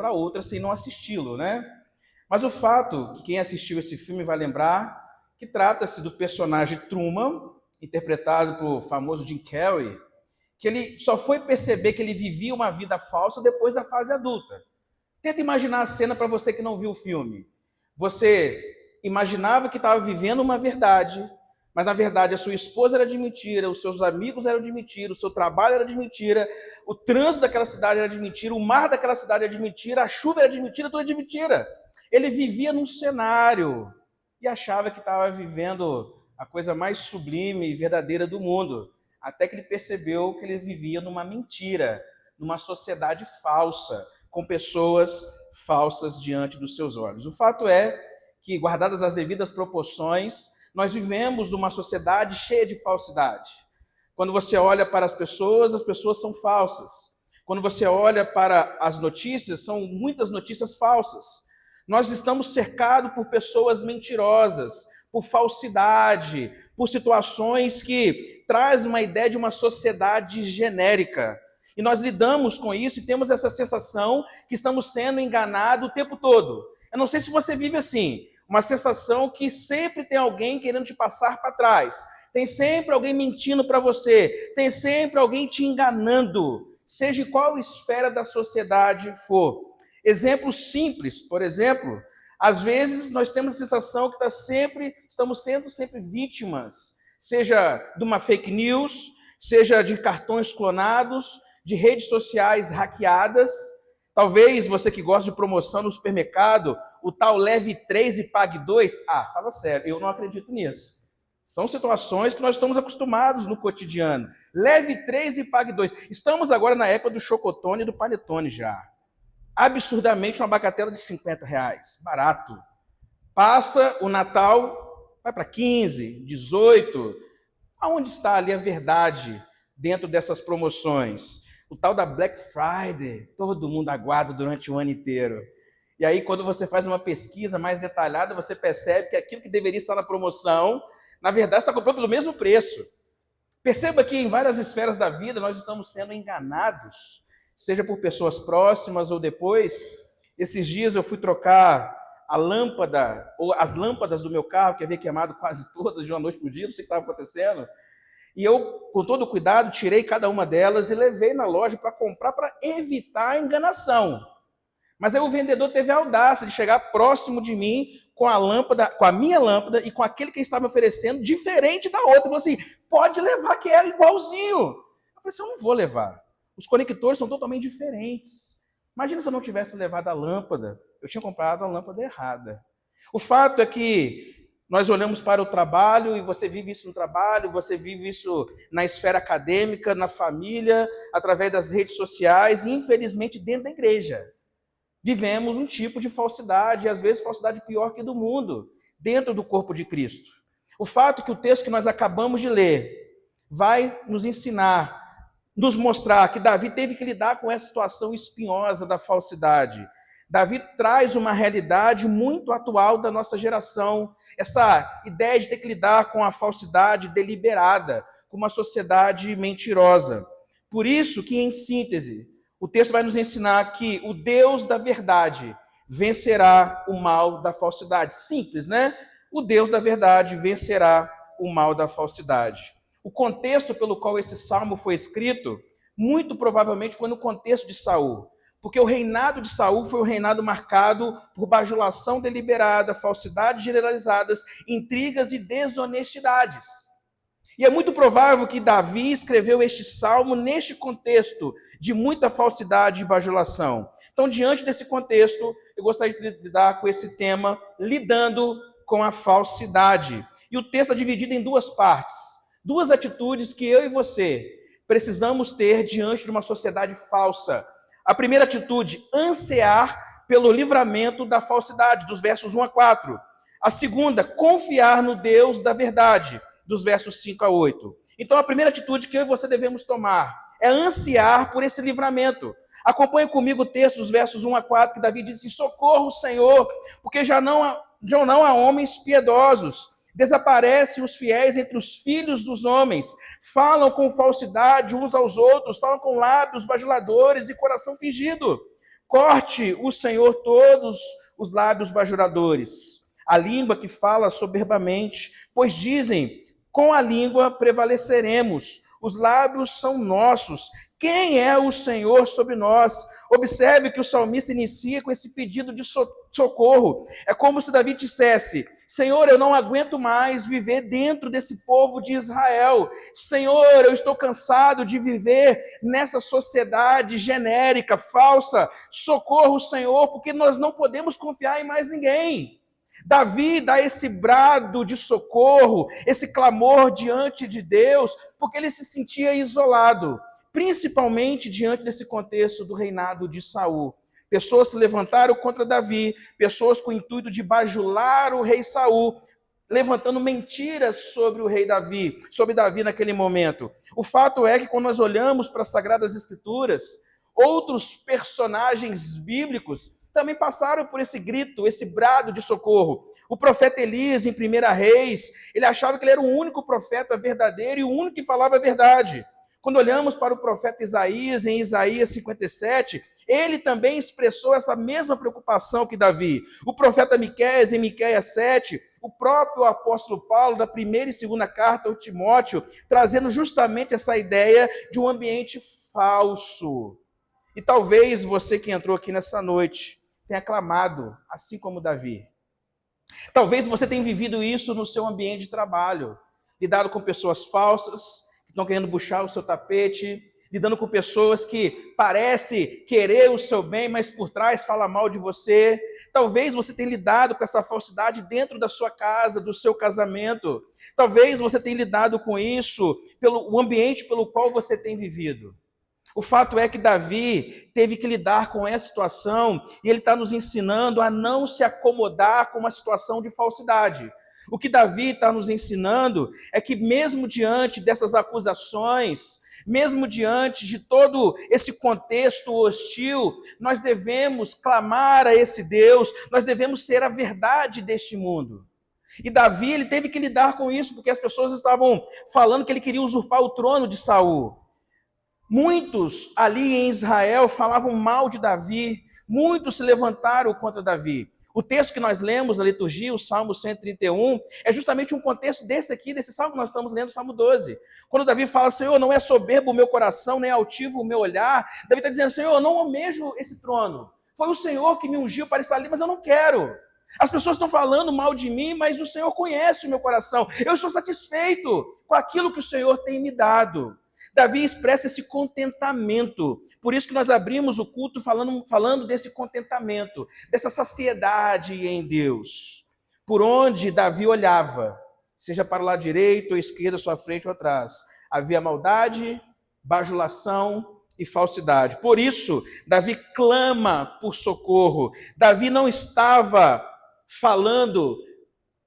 para outra sem não assisti-lo, né? Mas o fato que quem assistiu esse filme vai lembrar que trata-se do personagem Truman, interpretado por famoso Jim Carrey, que ele só foi perceber que ele vivia uma vida falsa depois da fase adulta. Tenta imaginar a cena para você que não viu o filme. Você imaginava que estava vivendo uma verdade, mas na verdade a sua esposa era de mentira, os seus amigos eram de mentira, o seu trabalho era de mentira, o trânsito daquela cidade era de mentira, o mar daquela cidade era de mentira, a chuva era de mentira, tudo era de mentira. Ele vivia num cenário e achava que estava vivendo a coisa mais sublime e verdadeira do mundo, até que ele percebeu que ele vivia numa mentira, numa sociedade falsa, com pessoas falsas diante dos seus olhos. O fato é que, guardadas as devidas proporções, nós vivemos numa sociedade cheia de falsidade. Quando você olha para as pessoas são falsas. Quando você olha para as notícias, são muitas notícias falsas. Nós estamos cercados por pessoas mentirosas, por falsidade, por situações que trazem uma ideia de uma sociedade genérica. E nós lidamos com isso e temos essa sensação que estamos sendo enganados o tempo todo. Eu não sei se você vive assim, uma sensação que sempre tem alguém querendo te passar para trás, tem sempre alguém mentindo para você, tem sempre alguém te enganando, seja em qual esfera da sociedade for. Exemplos simples, por exemplo, às vezes nós temos a sensação que estamos sendo sempre vítimas, seja de uma fake news, seja de cartões clonados, de redes sociais hackeadas. Talvez você que gosta de promoção no supermercado, o tal leve 3 e pague 2, fala sério, eu não acredito nisso. São situações que nós estamos acostumados no cotidiano. Leve 3 e pague 2. Estamos agora na época do chocotone e do panetone já. Absurdamente uma bagatela de R$50, barato. Passa o Natal, vai para 15, 18. Aonde está ali a verdade dentro dessas promoções? O tal da Black Friday, todo mundo aguarda durante o ano inteiro. E aí, quando você faz uma pesquisa mais detalhada, você percebe que aquilo que deveria estar na promoção, na verdade, está comprando pelo mesmo preço. Perceba que em várias esferas da vida nós estamos sendo enganados, seja por pessoas próximas ou depois. Esses dias eu fui trocar a lâmpada, ou as lâmpadas do meu carro, que havia queimado quase todas de uma noite para o dia, não sei o que estava acontecendo. E eu, com todo cuidado, tirei cada uma delas e levei na loja para comprar, para evitar a enganação. Mas aí o vendedor teve a audácia de chegar próximo de mim com a lâmpada, com a minha lâmpada e com aquele que estava me oferecendo, diferente da outra. Ele falou assim, pode levar, que é igualzinho. Eu falei assim, eu não vou levar. Os conectores são totalmente diferentes. Imagina se eu não tivesse levado a lâmpada. Eu tinha comprado a lâmpada errada. O fato é que nós olhamos para o trabalho, e você vive isso no trabalho, você vive isso na esfera acadêmica, na família, através das redes sociais e, infelizmente, dentro da igreja. Vivemos um tipo de falsidade, e às vezes falsidade pior que do mundo, dentro do corpo de Cristo. O fato é que o texto que nós acabamos de ler vai nos ensinar, nos mostrar que Davi teve que lidar com essa situação espinhosa da falsidade. Davi traz uma realidade muito atual da nossa geração, essa ideia de ter que lidar com a falsidade deliberada, com uma sociedade mentirosa. Por isso que, em síntese, o texto vai nos ensinar que o Deus da verdade vencerá o mal da falsidade. Simples, né? O Deus da verdade vencerá o mal da falsidade. O contexto pelo qual esse salmo foi escrito, muito provavelmente foi no contexto de Saul. Porque o reinado de Saul foi um reinado marcado por bajulação deliberada, falsidades generalizadas, intrigas e desonestidades. E é muito provável que Davi escreveu este salmo neste contexto de muita falsidade e bajulação. Então, diante desse contexto, eu gostaria de lidar com esse tema, lidando com a falsidade. E o texto é dividido em duas partes. Duas atitudes que eu e você precisamos ter diante de uma sociedade falsa. A primeira atitude, ansiar pelo livramento da falsidade, dos versos 1 a 4. A segunda, confiar no Deus da verdade, dos versos 5 a 8. Então, a primeira atitude que eu e você devemos tomar é ansiar por esse livramento. Acompanhe comigo o texto dos versos 1 a 4, que Davi diz assim, socorro, Senhor, porque já não há homens piedosos. Desaparecem os fiéis entre os filhos dos homens, falam com falsidade uns aos outros, falam com lábios bajuladores e coração fingido. Corte o Senhor todos os lábios bajuladores, a língua que fala soberbamente, pois dizem, com a língua prevaleceremos, os lábios são nossos. Quem é o Senhor sobre nós? Observe que o salmista inicia com esse pedido de socorro. É como se Davi dissesse, Senhor, eu não aguento mais viver dentro desse povo de Israel. Senhor, eu estou cansado de viver nessa sociedade genérica, falsa. Socorro, Senhor, porque nós não podemos confiar em mais ninguém. Davi dá esse brado de socorro, esse clamor diante de Deus, porque ele se sentia isolado, principalmente diante desse contexto do reinado de Saul. Pessoas se levantaram contra Davi, pessoas com o intuito de bajular o rei Saul, levantando mentiras sobre o rei Davi, sobre Davi naquele momento. O fato é que quando nós olhamos para as Sagradas Escrituras, outros personagens bíblicos também passaram por esse grito, esse brado de socorro. O profeta Elias, em 1 Reis, ele achava que ele era o único profeta verdadeiro e o único que falava a verdade. Quando olhamos para o profeta Isaías, em Isaías 57, ele também expressou essa mesma preocupação que Davi. O profeta Miqueias, em Miqueias 7, o próprio apóstolo Paulo, da primeira e segunda carta ao Timóteo, trazendo justamente essa ideia de um ambiente falso. E talvez você que entrou aqui nessa noite tenha clamado, assim como Davi. Talvez você tenha vivido isso no seu ambiente de trabalho, lidado com pessoas falsas, que estão querendo puxar o seu tapete, lidando com pessoas que parecem querer o seu bem, mas por trás fala mal de você. Talvez você tenha lidado com essa falsidade dentro da sua casa, do seu casamento. Talvez você tenha lidado com isso pelo ambiente pelo qual você tem vivido. O fato é que Davi teve que lidar com essa situação e ele está nos ensinando a não se acomodar com uma situação de falsidade. O que Davi está nos ensinando é que mesmo diante dessas acusações, mesmo diante de todo esse contexto hostil, nós devemos clamar a esse Deus, nós devemos ser a verdade deste mundo. E Davi, ele teve que lidar com isso, porque as pessoas estavam falando que ele queria usurpar o trono de Saul. Muitos ali em Israel falavam mal de Davi, muitos se levantaram contra Davi. O texto que nós lemos na liturgia, o Salmo 131, é justamente um contexto desse aqui, desse salmo que nós estamos lendo, o Salmo 12. Quando Davi fala, Senhor, não é soberbo o meu coração, nem altivo o meu olhar, Davi está dizendo, Senhor, eu não almejo esse trono. Foi o Senhor que me ungiu para estar ali, mas eu não quero. As pessoas estão falando mal de mim, mas o Senhor conhece o meu coração. Eu estou satisfeito com aquilo que o Senhor tem me dado. Davi expressa esse contentamento. Por isso que nós abrimos o culto falando desse contentamento, dessa saciedade em Deus. Por onde Davi olhava, seja para o lado direito ou esquerdo, à sua frente ou atrás, havia maldade, bajulação e falsidade. Por isso, Davi clama por socorro. Davi não estava falando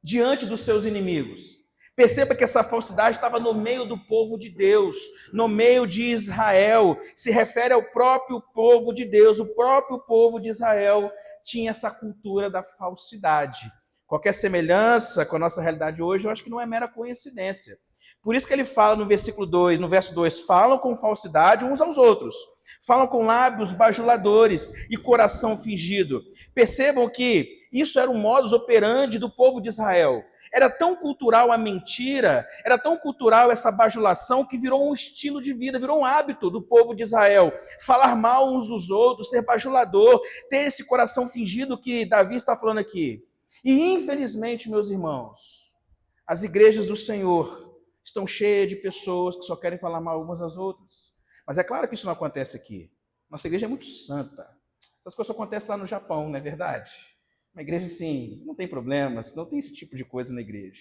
diante dos seus inimigos. Perceba que essa falsidade estava no meio do povo de Deus, no meio de Israel, se refere ao próprio povo de Deus. O próprio povo de Israel tinha essa cultura da falsidade. Qualquer semelhança com a nossa realidade hoje, eu acho que não é mera coincidência. Por isso que ele fala no versículo 2, no verso 2, falam com falsidade uns aos outros, falam com lábios bajuladores e coração fingido. Percebam que isso era um modus operandi do povo de Israel. Era tão cultural a mentira, era tão cultural essa bajulação que virou um estilo de vida, virou um hábito do povo de Israel. Falar mal uns dos outros, ser bajulador, ter esse coração fingido que Davi está falando aqui. E infelizmente, meus irmãos, as igrejas do Senhor estão cheias de pessoas que só querem falar mal umas às outras. Mas é claro que isso não acontece aqui. Nossa igreja é muito santa. Essas coisas acontecem lá no Japão, não é verdade? Uma igreja, assim, não tem problemas, não tem esse tipo de coisa na igreja.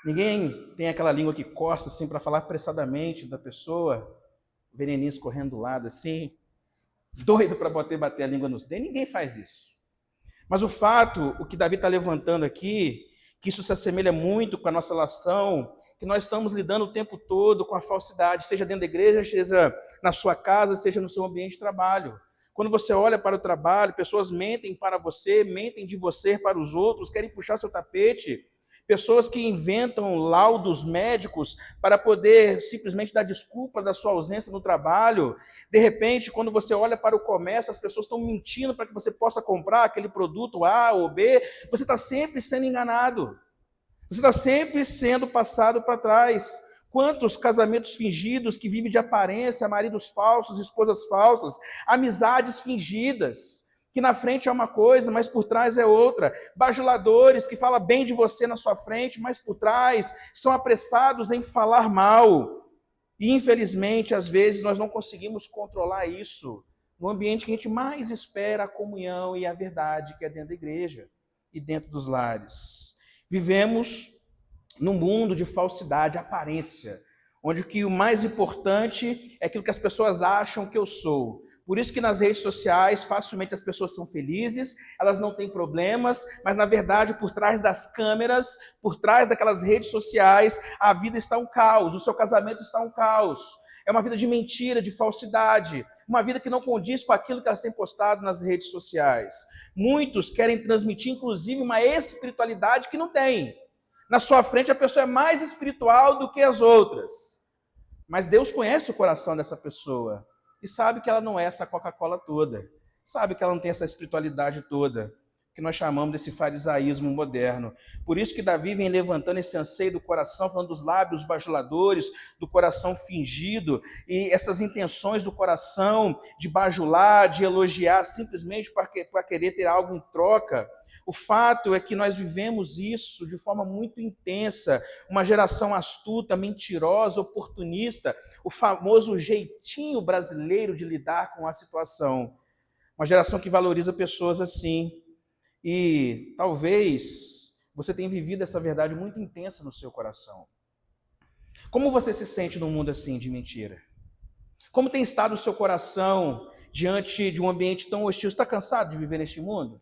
Ninguém tem aquela língua que coça, assim, para falar apressadamente da pessoa, o veneninho escorrendo do lado, assim, doido para bater a língua nos dentes. Ninguém faz isso. Mas o fato, o que Davi está levantando aqui, que isso se assemelha muito com a nossa relação, que nós estamos lidando o tempo todo com a falsidade, seja dentro da igreja, seja na sua casa, seja no seu ambiente de trabalho. Quando você olha para o trabalho, pessoas mentem para você, mentem de você para os outros, querem puxar seu tapete. pessoas que inventam laudos médicos para poder simplesmente dar desculpa da sua ausência no trabalho. De repente, quando você olha para o comércio, as pessoas estão mentindo para que você possa comprar aquele produto A ou B. Você está sempre sendo enganado. Você está sempre sendo passado para trás. Quantos casamentos fingidos que vivem de aparência, maridos falsos, esposas falsas, amizades fingidas, que na frente é uma coisa, mas por trás é outra. Bajuladores que falam bem de você na sua frente, mas por trás são apressados em falar mal. E infelizmente, às vezes, nós não conseguimos controlar isso no ambiente que a gente mais espera a comunhão e a verdade, que é dentro da igreja e dentro dos lares. Vivemos num mundo de falsidade, aparência, onde o que o mais importante é aquilo que as pessoas acham que eu sou. Por isso que nas redes sociais, facilmente as pessoas são felizes, elas não têm problemas, mas na verdade, por trás das câmeras, por trás daquelas redes sociais, a vida está um caos, o seu casamento está um caos. É uma vida de mentira, de falsidade, uma vida que não condiz com aquilo que elas têm postado nas redes sociais. Muitos querem transmitir, inclusive, uma espiritualidade que não tem. Na sua frente, a pessoa é mais espiritual do que as outras. Mas Deus conhece o coração dessa pessoa e sabe que ela não é essa Coca-Cola toda. Sabe que ela não tem essa espiritualidade toda, que nós chamamos desse farisaísmo moderno. Por isso que Davi vem levantando esse anseio do coração, falando dos lábios bajuladores, do coração fingido, e essas intenções do coração de bajular, de elogiar, simplesmente para querer ter algo em troca. O fato é que nós vivemos isso de forma muito intensa, uma geração astuta, mentirosa, oportunista, o famoso jeitinho brasileiro de lidar com a situação. Uma geração que valoriza pessoas assim. E talvez você tenha vivido essa verdade muito intensa no seu coração. Como você se sente num mundo assim de mentira? Como tem estado o seu coração diante de um ambiente tão hostil? Você está cansado de viver neste mundo?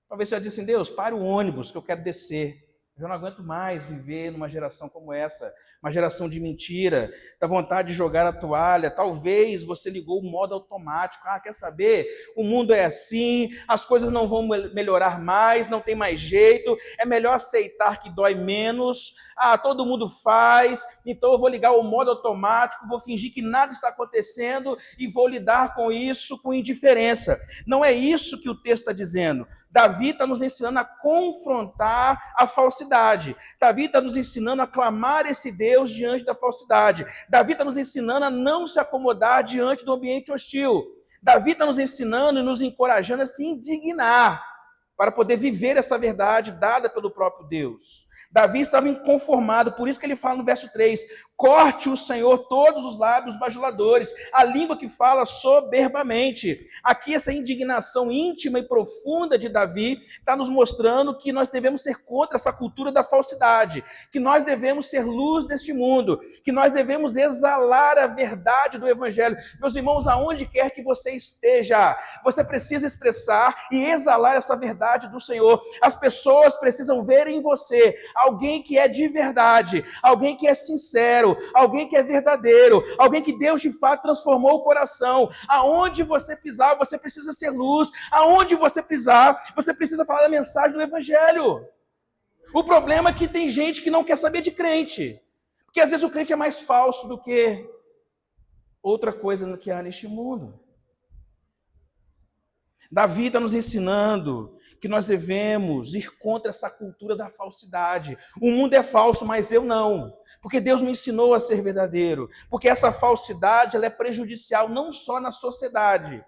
Talvez você já disse assim, Deus, pare o ônibus que eu quero descer. Eu já não aguento mais viver numa geração como essa, uma geração de mentira, dá vontade de jogar a toalha. Talvez você ligou o modo automático. Ah, quer saber? O mundo é assim, as coisas não vão melhorar mais, não tem mais jeito, é melhor aceitar que dói menos. Ah, todo mundo faz, então eu vou ligar o modo automático, vou fingir que nada está acontecendo e vou lidar com isso com indiferença. Não é isso que o texto está dizendo. Davi está nos ensinando a confrontar a falsidade. Davi está nos ensinando a clamar esse Deus diante da falsidade. Davi está nos ensinando a não se acomodar diante do ambiente hostil. Davi está nos ensinando e nos encorajando a se indignar para poder viver essa verdade dada pelo próprio Deus. Davi estava inconformado, por isso que ele fala no verso 3, corte o Senhor todos os lábios bajuladores, a língua que fala soberbamente. Aqui essa indignação íntima e profunda de Davi está nos mostrando que nós devemos ser contra essa cultura da falsidade, que nós devemos ser luz deste mundo, que nós devemos exalar a verdade do Evangelho. Meus irmãos, aonde quer que você esteja, você precisa expressar e exalar essa verdade do Senhor. As pessoas precisam ver em você alguém que é de verdade, alguém que é sincero, alguém que é verdadeiro, alguém que Deus de fato transformou o coração. Aonde você pisar, você precisa ser luz. Aonde você pisar, você precisa falar a mensagem do Evangelho. O problema é que tem gente que não quer saber de crente, porque às vezes o crente é mais falso do que outra coisa que há neste mundo. Davi está nos ensinando que nós devemos ir contra essa cultura da falsidade. O mundo é falso, mas eu não. Porque Deus me ensinou a ser verdadeiro. Porque essa falsidade ela é prejudicial não só na sociedade,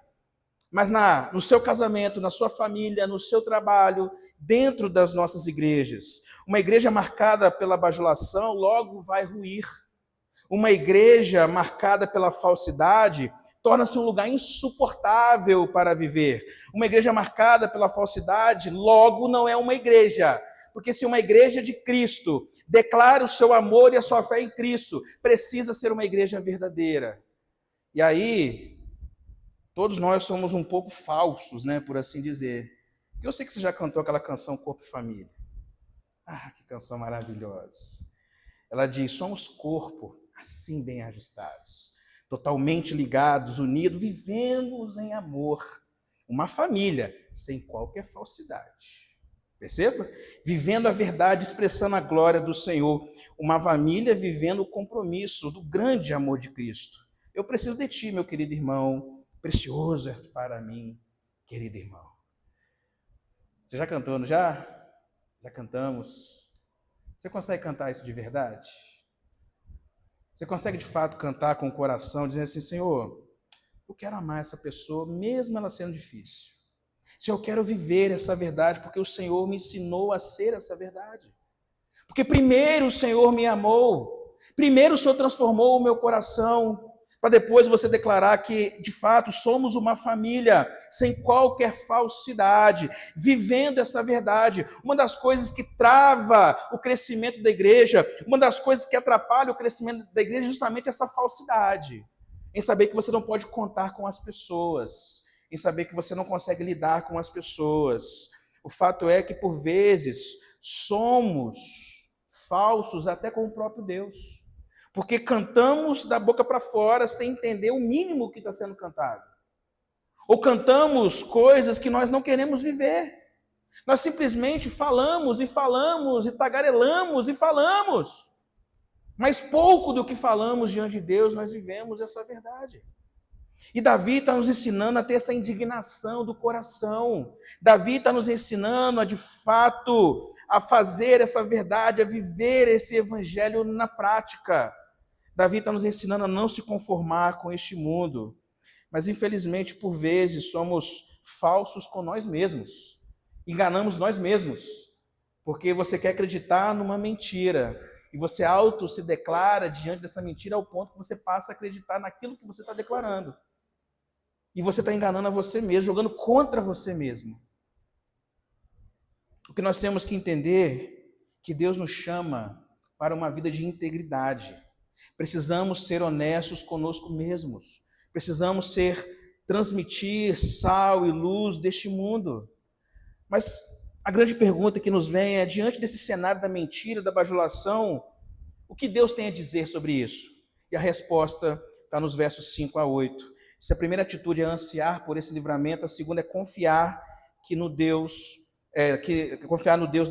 mas no seu casamento, na sua família, no seu trabalho, dentro das nossas igrejas. Uma igreja marcada pela bajulação logo vai ruir. Uma igreja marcada pela falsidade torna-se um lugar insuportável para viver. Uma igreja marcada pela falsidade, logo não é uma igreja. Porque se uma igreja de Cristo declara o seu amor e a sua fé em Cristo, precisa ser uma igreja verdadeira. E aí, todos nós somos um pouco falsos, né, por assim dizer. Eu sei que você já cantou aquela canção Corpo e Família. Ah, que canção maravilhosa. Ela diz, somos corpo, assim bem ajustados, totalmente ligados, unidos, vivemos em amor. Uma família, sem qualquer falsidade. Perceba? Vivendo a verdade, expressando a glória do Senhor. Uma família vivendo o compromisso do grande amor de Cristo. Eu preciso de ti, meu querido irmão. Precioso é para mim, querido irmão. Você já cantou, não já? Já cantamos. Você consegue cantar isso de verdade? Você consegue de fato cantar com o coração, dizendo assim, Senhor, eu quero amar essa pessoa, mesmo ela sendo difícil. Senhor, eu quero viver essa verdade, porque o Senhor me ensinou a ser essa verdade. Porque primeiro o Senhor me amou, primeiro o Senhor transformou o meu coração, para depois você declarar que, de fato, somos uma família, sem qualquer falsidade, vivendo essa verdade. Uma das coisas que trava o crescimento da igreja, uma das coisas que atrapalha o crescimento da igreja é justamente essa falsidade, em saber que você não pode contar com as pessoas, em saber que você não consegue lidar com as pessoas. O fato é que, por vezes, somos falsos até com o próprio Deus. Porque cantamos da boca para fora sem entender o mínimo que está sendo cantado. Ou cantamos coisas que nós não queremos viver. Nós simplesmente falamos e tagarelamos e falamos. Mas pouco do que falamos diante de Deus nós vivemos essa verdade. E Davi está nos ensinando a ter essa indignação do coração. Davi está nos ensinando a, de fato, a fazer essa verdade, a viver esse evangelho na prática. Davi está nos ensinando a não se conformar com este mundo. Mas, infelizmente, por vezes, somos falsos com nós mesmos. Enganamos nós mesmos. Porque você quer acreditar numa mentira. E você se declara diante dessa mentira ao ponto que você passa a acreditar naquilo que você está declarando. E você está enganando a você mesmo, jogando contra você mesmo. O que nós temos que entender é que Deus nos chama para uma vida de integridade. Precisamos ser honestos conosco mesmos. Precisamos transmitir sal e luz deste mundo. Mas a grande pergunta que nos vem é, diante desse cenário da mentira, da bajulação, o que Deus tem a dizer sobre isso? E a resposta está nos versos 5 a 8. Se a primeira atitude é ansiar por esse livramento, a segunda é confiar no Deus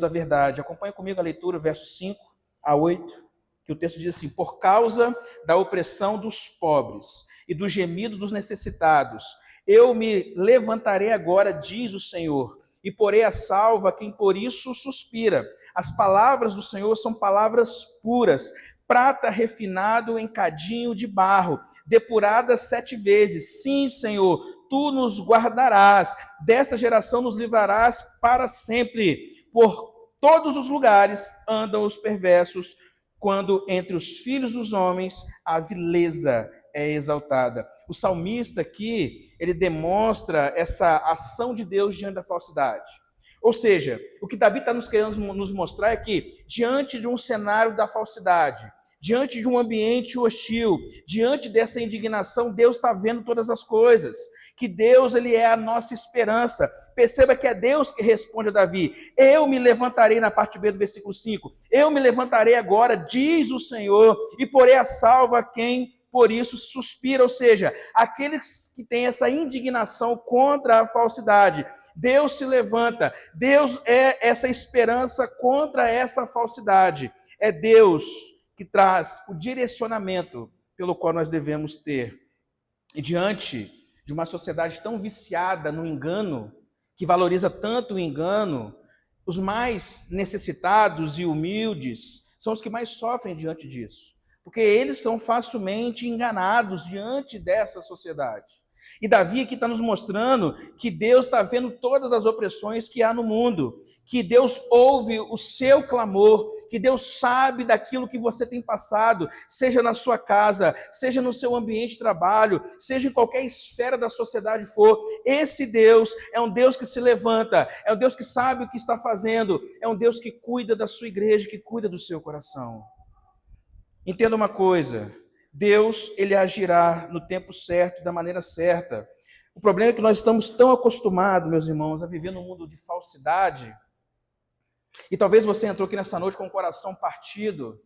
da verdade. Acompanhe comigo a leitura, versos 5 a 8. Que o texto diz assim, por causa da opressão dos pobres e do gemido dos necessitados, eu me levantarei agora, diz o Senhor, e porei a salvo a quem por isso suspira. As palavras do Senhor são palavras puras, prata refinado em cadinho de barro, depurada 7 vezes. Sim, Senhor, tu nos guardarás, desta geração nos livrarás para sempre. Por todos os lugares andam os perversos, quando entre os filhos dos homens a vileza é exaltada. O salmista aqui, ele demonstra essa ação de Deus diante da falsidade. Ou seja, o que Davi está querendo nos mostrar é que, diante de um cenário da falsidade, diante de um ambiente hostil, diante dessa indignação, Deus está vendo todas as coisas, que Deus ele é a nossa esperança. Perceba que é Deus que responde a Davi, eu me levantarei, na parte B do versículo 5, eu me levantarei agora, diz o Senhor, e porei a salvo a quem por isso suspira, ou seja, aqueles que têm essa indignação contra a falsidade, Deus se levanta, Deus é essa esperança contra essa falsidade, é Deus que traz o direcionamento pelo qual nós devemos ter. E diante de uma sociedade tão viciada no engano, que valoriza tanto o engano, os mais necessitados e humildes são os que mais sofrem diante disso, porque eles são facilmente enganados diante dessa sociedade. E Davi aqui está nos mostrando que Deus está vendo todas as opressões que há no mundo, que Deus ouve o seu clamor, que Deus sabe daquilo que você tem passado, seja na sua casa, seja no seu ambiente de trabalho, seja em qualquer esfera da sociedade for. Esse Deus é um Deus que se levanta, é um Deus que sabe o que está fazendo, é um Deus que cuida da sua igreja, que cuida do seu coração. Entenda uma coisa, Deus, ele agirá no tempo certo, da maneira certa. O problema é que nós estamos tão acostumados, meus irmãos, a viver num mundo de falsidade. E talvez você entrou aqui nessa noite com o coração partido,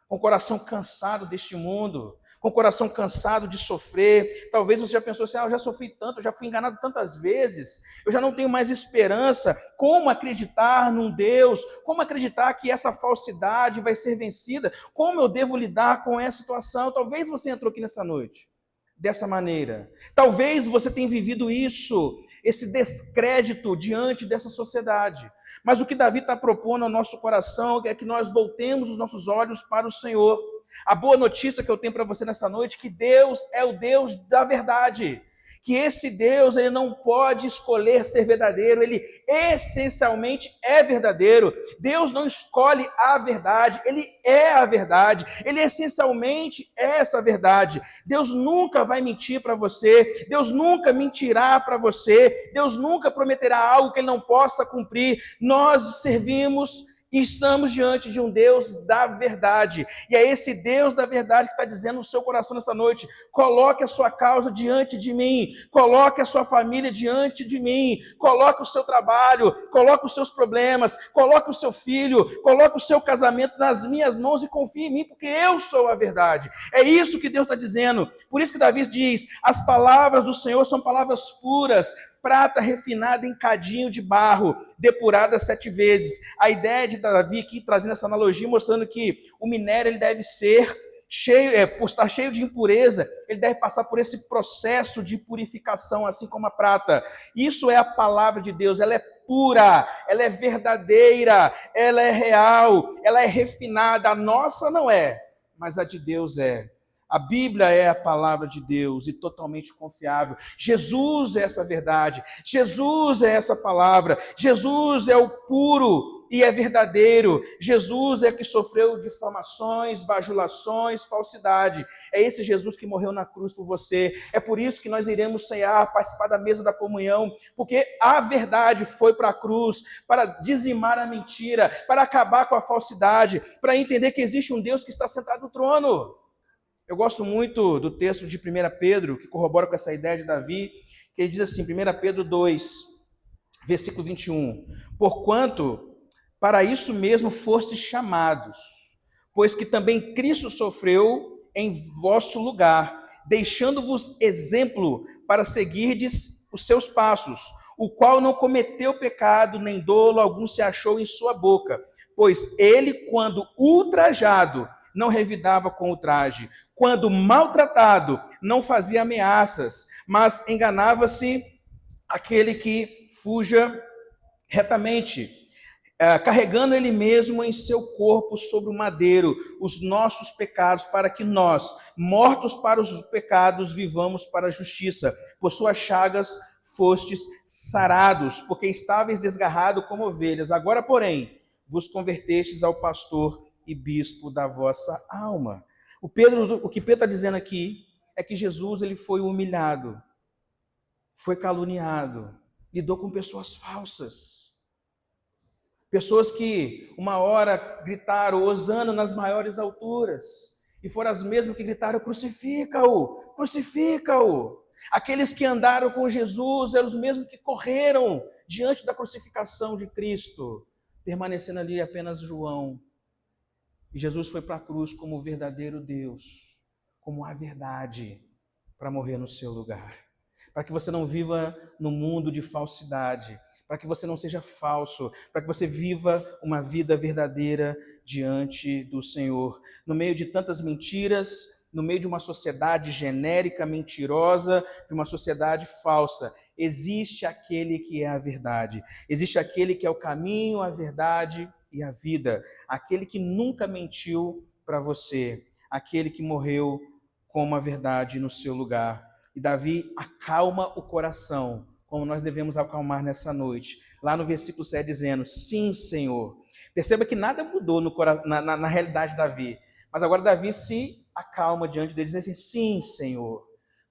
com o coração cansado deste mundo, com o coração cansado de sofrer. Talvez você já pensou assim, eu já sofri tanto, eu já fui enganado tantas vezes, eu já não tenho mais esperança. Como acreditar num Deus? Como acreditar que essa falsidade vai ser vencida? Como eu devo lidar com essa situação? Talvez você entrou aqui nessa noite dessa maneira. Talvez você tenha vivido isso, esse descrédito diante dessa sociedade. Mas o que Davi está propondo ao nosso coração é que nós voltemos os nossos olhos para o Senhor. A boa notícia que eu tenho para você nessa noite é que Deus é o Deus da verdade. Que esse Deus, ele não pode escolher ser verdadeiro, ele essencialmente é verdadeiro. Deus não escolhe a verdade, ele é a verdade, ele essencialmente é essa verdade. Deus nunca vai mentir para você, Deus nunca mentirá para você, Deus nunca prometerá algo que ele não possa cumprir. Nós servimos e estamos diante de um Deus da verdade. E é esse Deus da verdade que está dizendo no seu coração nessa noite: coloque a sua causa diante de mim, coloque a sua família diante de mim, coloque o seu trabalho, coloque os seus problemas, coloque o seu filho, coloque o seu casamento nas minhas mãos e confie em mim, porque eu sou a verdade. É isso que Deus está dizendo. Por isso que Davi diz: as palavras do Senhor são palavras puras, prata refinada em cadinho de barro, depurada 7 vezes. A ideia de Davi aqui, trazendo essa analogia, mostrando que o minério ele deve ser cheio, por estar cheio de impureza, ele deve passar por esse processo de purificação, assim como a prata. Isso é a palavra de Deus, ela é pura, ela é verdadeira, ela é real, ela é refinada. A nossa não é, mas a de Deus é. A Bíblia é a palavra de Deus e totalmente confiável. Jesus é essa verdade, Jesus é essa palavra, Jesus é o puro e é verdadeiro. Jesus é que sofreu difamações, bajulações, falsidade. É esse Jesus que morreu na cruz por você. É por isso que nós iremos cear, participar da mesa da comunhão, porque a verdade foi para a cruz, para dizimar a mentira, para acabar com a falsidade, para entender que existe um Deus que está sentado no trono. Eu gosto muito do texto de 1 Pedro, que corrobora com essa ideia de Davi, que ele diz assim, 1 Pedro 2, versículo 21, porquanto para isso mesmo fostes chamados, pois que também Cristo sofreu em vosso lugar, deixando-vos exemplo para seguirdes os seus passos, o qual não cometeu pecado, nem dolo algum se achou em sua boca, pois ele, quando ultrajado, não revidava com ultraje, quando maltratado, não fazia ameaças, mas enganava-se aquele que fuja retamente, carregando ele mesmo em seu corpo sobre o madeiro os nossos pecados, para que nós, mortos para os pecados, vivamos para a justiça. Por suas chagas fostes sarados, porque estáveis desgarrados como ovelhas. Agora, porém, vos convertestes ao pastor e bispo da vossa alma. O que Pedro está dizendo aqui é que Jesus ele foi humilhado, foi caluniado, lidou com pessoas falsas, pessoas que uma hora gritaram hosana nas maiores alturas, e foram as mesmas que gritaram crucifica-o, crucifica-o. Aqueles que andaram com Jesus eram os mesmos que correram diante da crucificação de Cristo, permanecendo ali apenas João. E Jesus foi para a cruz como o verdadeiro Deus, como a verdade, para morrer no seu lugar. Para que você não viva no mundo de falsidade, para que você não seja falso, para que você viva uma vida verdadeira diante do Senhor. No meio de tantas mentiras, no meio de uma sociedade genérica, mentirosa, de uma sociedade falsa, existe aquele que é a verdade. Existe aquele que é o caminho, a verdade e a vida, aquele que nunca mentiu para você, aquele que morreu como a verdade no seu lugar. E Davi acalma o coração, como nós devemos acalmar nessa noite. Lá no versículo 7 dizendo, sim, Senhor. Perceba que nada mudou na realidade de Davi, mas agora Davi se acalma diante dele, dizendo assim, sim, Senhor,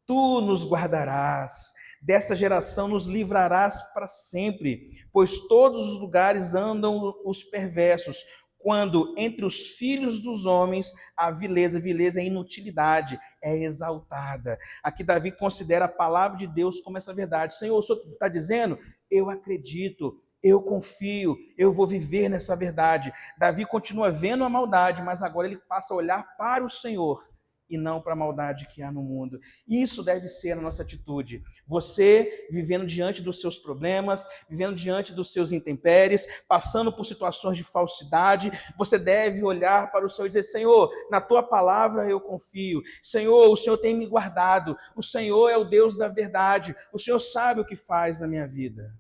tu nos guardarás, desta geração nos livrarás para sempre, pois todos os lugares andam os perversos, quando entre os filhos dos homens a vileza é inutilidade, é exaltada. Aqui Davi considera a palavra de Deus como essa verdade. Senhor, o Senhor está dizendo, eu acredito, eu confio, eu vou viver nessa verdade. Davi continua vendo a maldade, mas agora ele passa a olhar para o Senhor e não para a maldade que há no mundo. Isso deve ser a nossa atitude. Você vivendo diante dos seus problemas, vivendo diante dos seus intempéries, passando por situações de falsidade, você deve olhar para o Senhor e dizer: Senhor, na tua palavra eu confio. Senhor, o Senhor tem me guardado. O Senhor é o Deus da verdade. O Senhor sabe o que faz na minha vida.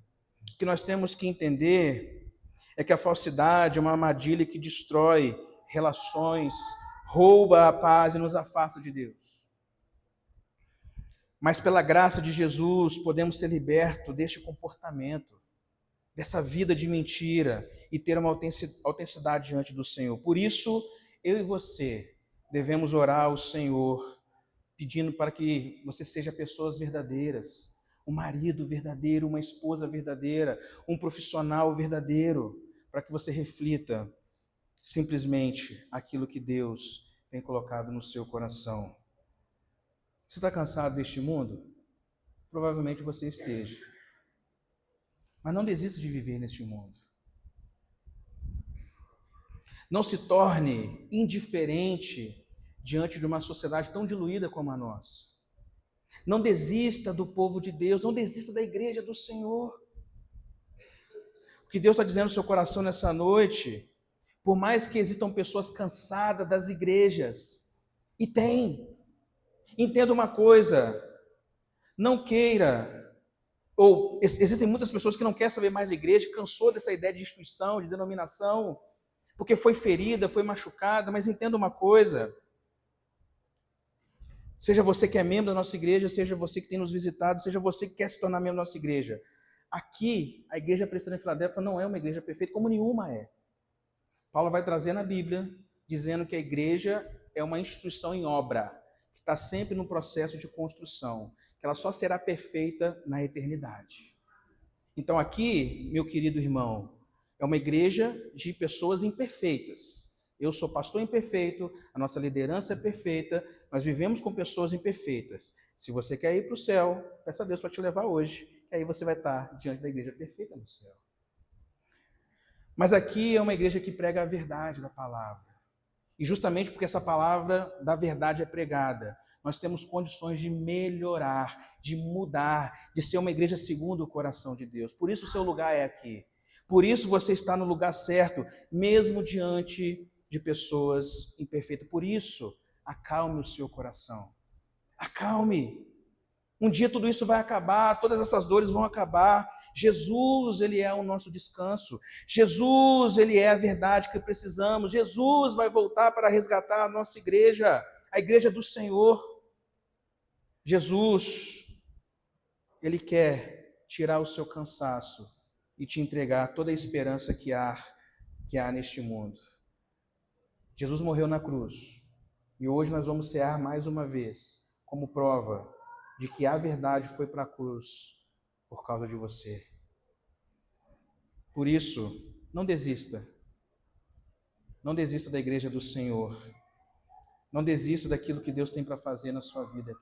O que nós temos que entender é que a falsidade é uma armadilha que destrói relações, rouba a paz e nos afasta de Deus. Mas pela graça de Jesus podemos ser libertos deste comportamento, dessa vida de mentira e ter uma autenticidade diante do Senhor. Por isso, eu e você devemos orar ao Senhor, pedindo para que você seja pessoas verdadeiras, um marido verdadeiro, uma esposa verdadeira, um profissional verdadeiro, para que você reflita simplesmente aquilo que Deus tem colocado no seu coração. Você está cansado deste mundo? Provavelmente você esteja. Mas não desista de viver neste mundo. Não se torne indiferente diante de uma sociedade tão diluída como a nossa. Não desista do povo de Deus, não desista da igreja do Senhor. O que Deus está dizendo no seu coração nessa noite, por mais que existam pessoas cansadas das igrejas, e tem, entenda uma coisa, não queira, ou existem muitas pessoas que não querem saber mais de igreja, cansou dessa ideia de instituição, de denominação, porque foi ferida, foi machucada, mas entenda uma coisa, seja você que é membro da nossa igreja, seja você que tem nos visitado, seja você que quer se tornar membro da nossa igreja, aqui, a igreja presbiteriana em Filadélfia não é uma igreja perfeita, como nenhuma é. Paulo vai trazer na Bíblia, dizendo que a igreja é uma instituição em obra, que está sempre no processo de construção, que ela só será perfeita na eternidade. Então aqui, meu querido irmão, é uma igreja de pessoas imperfeitas. Eu sou pastor imperfeito, a nossa liderança é perfeita, nós vivemos com pessoas imperfeitas. Se você quer ir para o céu, peça a Deus para te levar hoje, que aí você vai estar diante da igreja perfeita no céu. Mas aqui é uma igreja que prega a verdade da palavra. E justamente porque essa palavra da verdade é pregada, nós temos condições de melhorar, de mudar, de ser uma igreja segundo o coração de Deus. Por isso o seu lugar é aqui. Por isso você está no lugar certo, mesmo diante de pessoas imperfeitas. Por isso, acalme o seu coração. Acalme. Um dia tudo isso vai acabar, todas essas dores vão acabar. Jesus, Ele é o nosso descanso. Jesus, Ele é a verdade que precisamos. Jesus vai voltar para resgatar a nossa igreja, a igreja do Senhor. Jesus, Ele quer tirar o seu cansaço e te entregar toda a esperança que há neste mundo. Jesus morreu na cruz e hoje nós vamos cear mais uma vez como prova de que a verdade foi para a cruz por causa de você. Por isso, não desista. Não desista da igreja do Senhor. Não desista daquilo que Deus tem para fazer na sua vida aqui.